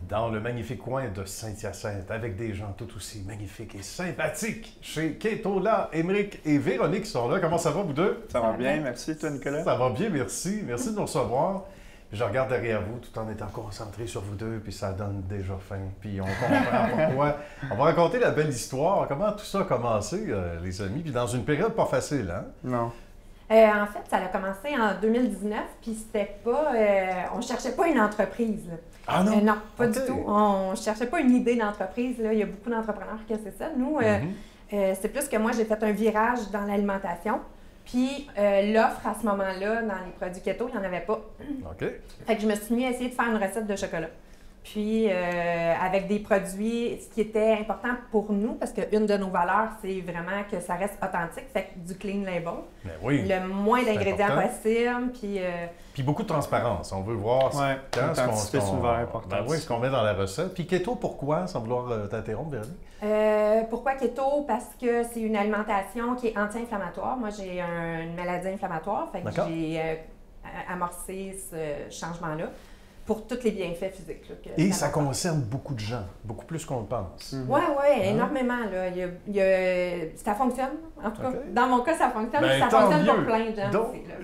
dans le magnifique coin de Saint-Hyacinthe, avec des gens tout aussi magnifiques et sympathiques, chez Keto, là, Émeric et Véronique sont là. Comment ça va, vous deux? Ça va bien, merci. Toi, Nicolas? Ça va bien, merci. Merci de nous recevoir. Je regarde derrière vous tout en étant concentré sur vous deux, puis ça donne déjà faim. Puis on comprend pourquoi. On va raconter la belle histoire, comment tout ça a commencé, les amis, puis dans une période pas facile, hein? Non. En fait, ça a commencé en 2019, puis c'était pas... on cherchait pas une entreprise, là. Ah non? Non, pas du tout. On cherchait pas une idée d'entreprise, là. Il y a beaucoup d'entrepreneurs qui c'est ça. Nous, c'est plus que moi, j'ai fait un virage dans l'alimentation. Puis l'offre à ce moment-là, dans les produits keto, il n'y en avait pas. OK. Fait que je me suis mis à essayer de faire une recette de chocolat. Puis avec des produits, ce qui était important pour nous, parce qu'une de nos valeurs, c'est vraiment que ça reste authentique, fait que du clean label. Ben oui, le moins d'ingrédients possible. Puis beaucoup de transparence. On veut voir l'authenticité, c'est une valeur importante. Ben oui, ce qu'on met dans la recette. Puis keto, pourquoi, sans vouloir t'interrompre, Véronique? Pourquoi keto? Parce que c'est une alimentation qui est anti-inflammatoire. Moi, j'ai une maladie inflammatoire, fait que j'ai amorcé ce changement-là pour tous les bienfaits physiques. Là, et ça concerne beaucoup de gens, beaucoup plus qu'on le pense. Oui, énormément. Là. Ça fonctionne, en tout cas. Dans mon cas, ça fonctionne. Ben, ça fonctionne pour plein de gens.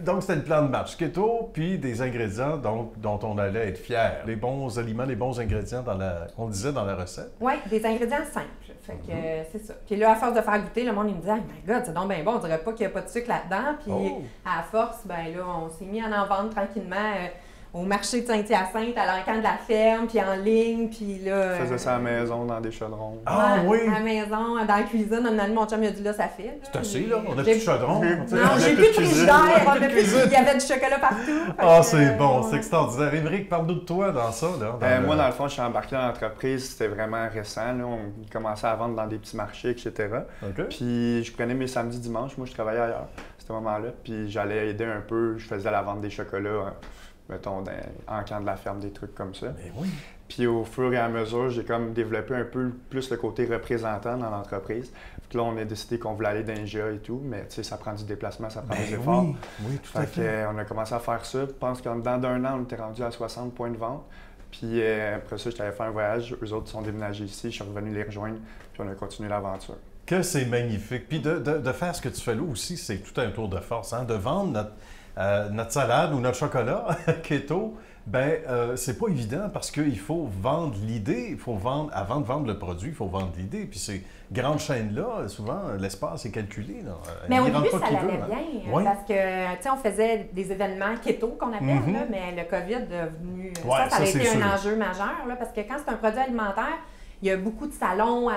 Donc, c'était le plan de match. Keto, puis des ingrédients dont on allait être fiers. Les bons aliments, les bons ingrédients, on disait dans la recette. Oui, des ingrédients simples. Fait que c'est ça. Puis là, à force de faire goûter, le monde, il me dit « Oh my God, c'est donc bien bon, on dirait pas qu'il n'y a pas de sucre là-dedans. » Puis à force, ben là, on s'est mis à en vendre tranquillement au marché de Saint-Hyacinthe, à l'encan de la ferme, puis en ligne, puis là... On faisait ça à la maison, dans des chaudrons. Ah oui! À la maison, dans la cuisine, mon chum, il a dit là, ça fait. C'est assez, là. On a plus de chaudron. Non, j'ai plus de frigidaire, il y avait du chocolat partout. Ah, c'est bon, c'est extraordinaire. Émeric, parle-nous de toi dans ça, là. Moi, dans le fond, je suis embarqué dans l'entreprise, c'était vraiment récent, là. On commençait à vendre dans des petits marchés, etc. Okay. Puis je prenais mes samedis, dimanches, moi, je travaillais ailleurs, à ce moment-là, puis j'allais aider un peu, je faisais la vente des chocolats, mettons, en camp de la ferme, des trucs comme ça. Mais oui. Puis au fur et à mesure, j'ai comme développé un peu plus le côté représentant dans l'entreprise. Puis là, on a décidé qu'on voulait aller dans les GA et tout, mais tu sais, ça prend du déplacement, ça prend des efforts. Oui, tout à fait. On a commencé à faire ça. Je pense qu'en dedans d'un an, on était rendu à 60 points de vente. Puis après ça, j'étais allé faire un voyage. Eux autres sont déménagés ici. Je suis revenu les rejoindre. Puis on a continué l'aventure. Que c'est magnifique. Puis de faire ce que tu fais là aussi, c'est tout un tour de force, hein? De vendre notre salade ou notre chocolat keto, c'est pas évident parce qu'il faut vendre l'idée, il faut vendre, avant de vendre le produit, il faut vendre l'idée. Puis ces grandes chaînes-là, souvent, l'espace est calculé. Là. Mais au début, ça allait bien, parce que, tu sais, on faisait des événements keto qu'on appelle, là, mais le COVID est venu... ça a été un enjeu majeur, là, parce que quand c'est un produit alimentaire, il y a beaucoup de salons, tu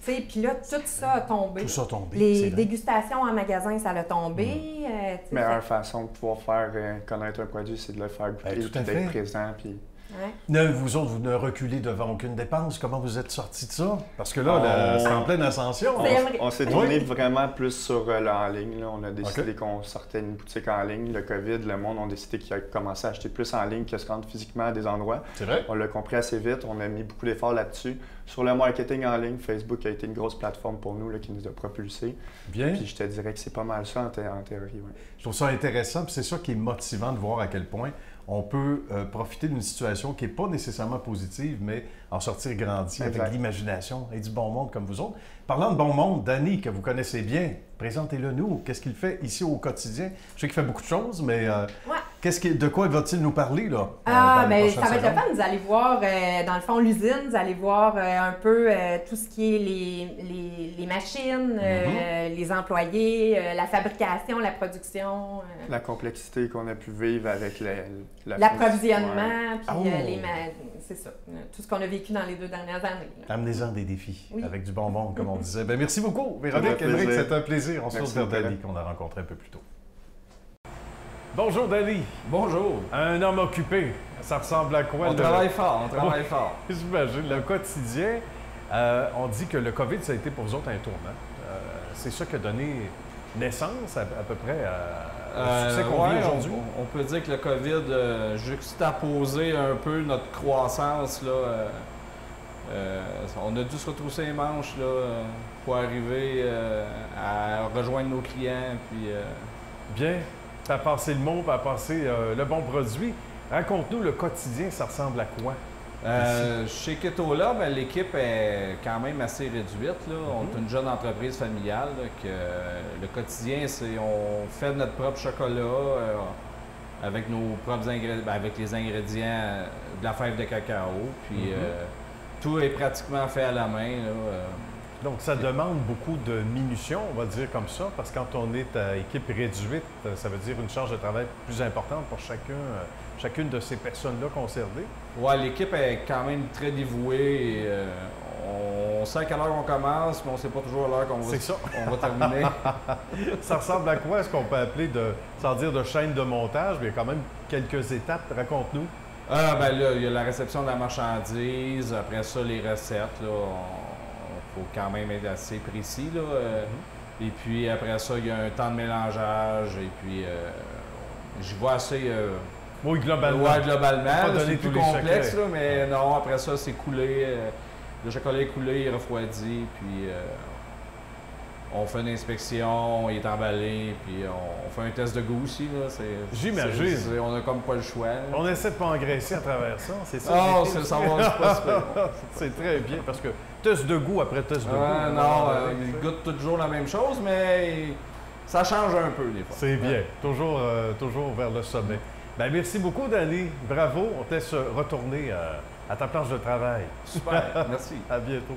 sais, puis là, tout ça a tombé. Tout ça a tombé. Les dégustations en magasin, ça a tombé. La meilleure façon de pouvoir faire connaître un produit, c'est de le faire goûter, d'être présent. Puis... Vous autres, vous ne reculez devant aucune dépense. Comment vous êtes sortis de ça? Parce que là, c'est en pleine ascension. On s'est tourné vraiment plus sur le en ligne. Là. On a décidé qu'on sortait une boutique en ligne. Le COVID, le monde a décidé qu'il a commencé à acheter plus en ligne que se rendre physiquement à des endroits. C'est vrai? On l'a compris assez vite. On a mis beaucoup d'efforts là-dessus. Sur le marketing en ligne, Facebook a été une grosse plateforme pour nous là, qui nous a propulsés. Bien. Puis je te dirais que c'est pas mal ça en théorie. Ouais. Je trouve ça intéressant. Puis c'est ça qui est motivant de voir à quel point on peut profiter d'une situation qui n'est pas nécessairement positive, mais en sortir grandi avec l'imagination et du bon monde comme vous autres. Parlant de bon monde, Danny, que vous connaissez bien, présentez-le nous. Qu'est-ce qu'il fait ici au quotidien? Je sais qu'il fait beaucoup de choses, mais de quoi va-t-il nous parler, là? Mais ça va être le fun. Vous allez voir, dans le fond, l'usine. Vous allez voir un peu tout ce qui est les machines, les employés, la fabrication, la production. La complexité qu'on a pu vivre avec l'approvisionnement, puis c'est ça. Tout ce qu'on a vécu dans les 2 dernières années. Amenez-en des défis, avec du bonbon, comme on disait. Merci beaucoup, Véronique. Émeric, c'était un plaisir. On se retrouve vers Dali, qu'on a rencontré un peu plus tôt. Bonjour, Dali. Bonjour. Un homme occupé. Ça ressemble à quoi? On travaille fort, on travaille fort. J'imagine. Le quotidien, on dit que le COVID, ça a été pour vous autres un tournant. C'est ça qui a donné naissance à peu près au succès qu'on vit aujourd'hui. On peut dire que le COVID juxtaposé un peu notre croissance. Là, on a dû se retrousser les manches là, pour arriver à rejoindre nos clients. Puis, Bien. Tu as passé le mot, tu as passé le bon produit. Raconte-nous le quotidien, ça ressemble à quoi? Chez Keto-là, ben, l'équipe est quand même assez réduite. Là. On est une jeune entreprise familiale. Là, que le quotidien, c'est on fait notre propre chocolat avec nos propres ingrédients, avec les ingrédients de la fève de cacao. Puis tout est pratiquement fait à la main. Là, Donc, ça demande beaucoup de minution, on va le dire comme ça, parce que quand on est à équipe réduite, ça veut dire une charge de travail plus importante pour chacune de ces personnes-là concernées. Oui, l'équipe est quand même très dévouée. Et, on sait à quelle heure on commence, mais on ne sait pas toujours à l'heure qu'on va terminer. Ça ressemble à quoi? Est-ce qu'on peut appeler, sans dire de chaîne de montage, mais il y a quand même quelques étapes. Raconte-nous. Ben là, il y a la réception de la marchandise, après ça, les recettes. Là, faut quand même être assez précis. Là, Et puis après ça, il y a un temps de mélangeage. Et puis, j'y vois assez. Oui, globalement. Ouais, globalement. C'est plus plus complexe, là, mais non, après ça, c'est coulé. Le chocolat est coulé, il est refroidi. Puis, on fait une inspection, il est emballé. Puis, on fait un test de goût aussi. J'imagine. On n'a comme pas le choix. Là. On essaie de ne pas engraisser à travers ça. C'est ça. Oh, c'est ça va. C'est très bien parce que test de goût après test de goût. Non, il goûte toujours la même chose, mais ça change un peu des fois. C'est bien. Toujours vers le sommet. Bien, merci beaucoup, Danny. Bravo. On te laisse retourner à ta planche de travail. Super. Merci. À bientôt.